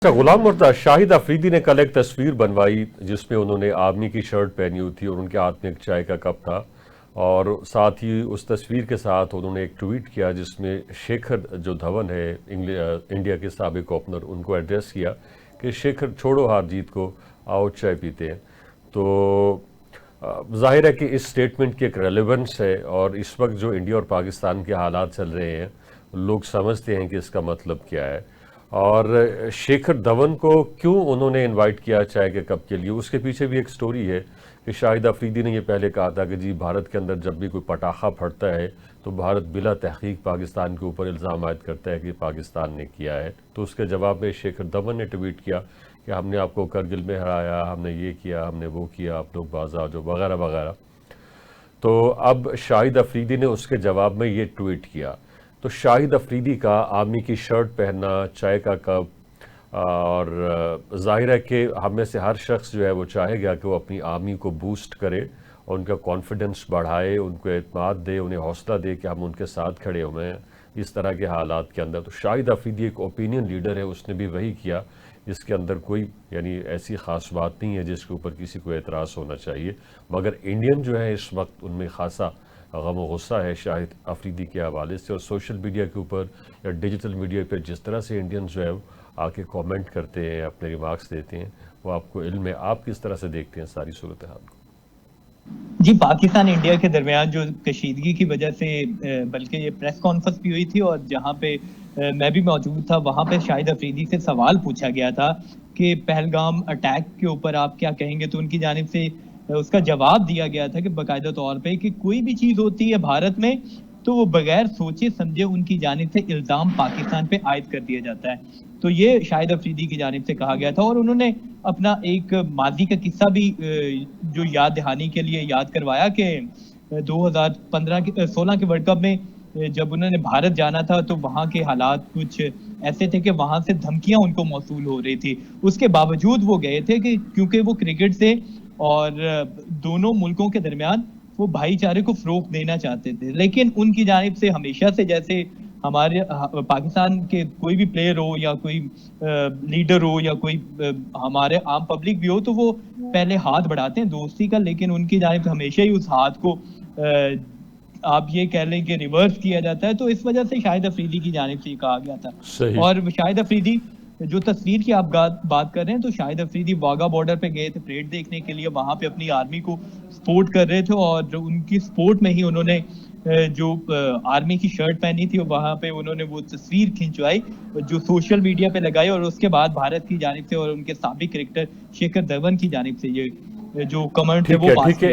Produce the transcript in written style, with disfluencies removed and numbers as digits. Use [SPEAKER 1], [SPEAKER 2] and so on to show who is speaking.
[SPEAKER 1] गुलाम मुर्तज़ा, शाहिद अफरीदी ने कल एक तस्वीर बनवाई जिसमें उन्होंने आर्मी की शर्ट पहनी हुई थी और उनके हाथ में एक चाय का कप था। और साथ ही उस तस्वीर के साथ उन्होंने एक ट्वीट किया जिसमें शेखर जो धवन है इंडिया के साबिक ओपनर, उनको एड्रेस किया कि शेखर छोड़ो हार जीत को, आओ चाय पीते हैं। तो जाहिर है कि इस स्टेटमेंट की एक रेलेवेंस है और इस वक्त जो इंडिया और पाकिस्तान के हालात चल रहे हैं लोग समझते हैं कि इसका मतलब क्या है। और शेखर धवन को क्यों उन्होंने इनवाइट किया चाय के कप के लिए, उसके पीछे भी एक स्टोरी है कि शाहिद अफरीदी ने ये पहले कहा था कि जी भारत के अंदर जब भी कोई पटाखा फटता है तो भारत बिला तहकीक पाकिस्तान के ऊपर इल्ज़ाम आयद करता है कि पाकिस्तान ने किया है। तो उसके जवाब में शेखर धवन ने ट्वीट किया कि हमने आपको करगिल में हराया, हमने ये किया, हमने वो किया, आप लोग बाज़ आ जाओ वगैरह वगैरह। तो अब शाहिद अफरीदी ने उसके जवाब में ये ट्वीट किया। तो शाहिद अफरीदी का आर्मी की शर्ट पहनना, चाय का कप, और जाहिर है कि हम में से हर शख्स जो है वो चाहेगा कि वो अपनी आर्मी को बूस्ट करे और उनका कॉन्फिडेंस बढ़ाए, उनको एतमाद दे, उन्हें हौसला दे कि हम उनके साथ खड़े हुए हैं इस तरह के हालात के अंदर। तो शाहिद अफरीदी एक ओपिनियन लीडर है, उसने भी वही किया, इसके अंदर कोई यानी ऐसी ख़ास बात नहीं है जिसके ऊपर किसी को एतराज़ होना चाहिए। मगर इंडियन जो है इस वक्त उनमें खासा गम व गुस्सा है शाहिद अफरीदी के हवाले से। और सोशल मीडिया के ऊपर या डिजिटल मीडिया पर जिस तरह से इंडियन जो है आके कमेंट करते हैं, अपने रिमार्क्स देते हैं, वो आपको इल्म है। आप किस तरह से देखते हैं सारी सूरत हाल को?
[SPEAKER 2] जी, पाकिस्तान इंडिया के दरमियान जो कशीदगी की वजह से बल्कि ये प्रेस कॉन्फ्रेंस भी हुई थी और जहाँ पे मैं भी मौजूद था, वहाँ पे शाहिद अफरीदी से सवाल पूछा गया था कि पहलगाम अटैक के ऊपर आप क्या कहेंगे। तो उनकी जानिब से उसका जवाब दिया गया था कि बाकायदा तौर पे कि कोई भी चीज़ होती है भारत में तो वो बगैर सोचे समझे उनकी जानिब से इल्ज़ाम पाकिस्तान पे आयद कर दिया जाता है। तो ये शाहिद अफरीदी की जानिब से कहा गया था और उन्होंने अपना एक माजी का किस्सा भी जो याद दहानी के लिए याद करवाया कि 2016 के वर्ल्ड कप में जब उन्होंने भारत जाना था तो वहाँ के हालात कुछ ऐसे थे कि वहाँ से धमकियां उनको मौसूल हो रही थी। उसके बावजूद वो गए थे कि क्योंकि वो क्रिकेट से और दोनों मुल्कों के दरमियान वो भाईचारे को फरोग देना चाहते थे। लेकिन उनकी जानिब से हमेशा से जैसे हमारे पाकिस्तान के कोई भी प्लेयर हो या कोई लीडर हो या कोई हमारे आम पब्लिक भी हो तो वो पहले हाथ बढ़ाते हैं दोस्ती का, लेकिन उनकी जानिब से हमेशा ही उस हाथ को आप ये कह लें कि रिवर्स किया जाता है। तो इस वजह से शाहिद अफरीदी की जानिब से कहा गया था।
[SPEAKER 1] सही।
[SPEAKER 2] और शाहिद अफरीदी जो तस्वीर की आप बात कर रहे हैं तो शाहिद अफरीदी वाघा बॉर्डर पे गए थे परेड देखने के लिए, वहां पे अपनी आर्मी को सपोर्ट कर रहे थे और जो उनकी सपोर्ट में ही उन्होंने जो आर्मी की शर्ट पहनी थी वहां पे उन्होंने वो तस्वीर खिंचवाई जो सोशल मीडिया पे लगाई और उसके बाद भारत की जानिब से और उनके साबिक क्रिकेटर शेखर धवन की जानिब से ये जो कमेंट है वो पास किया।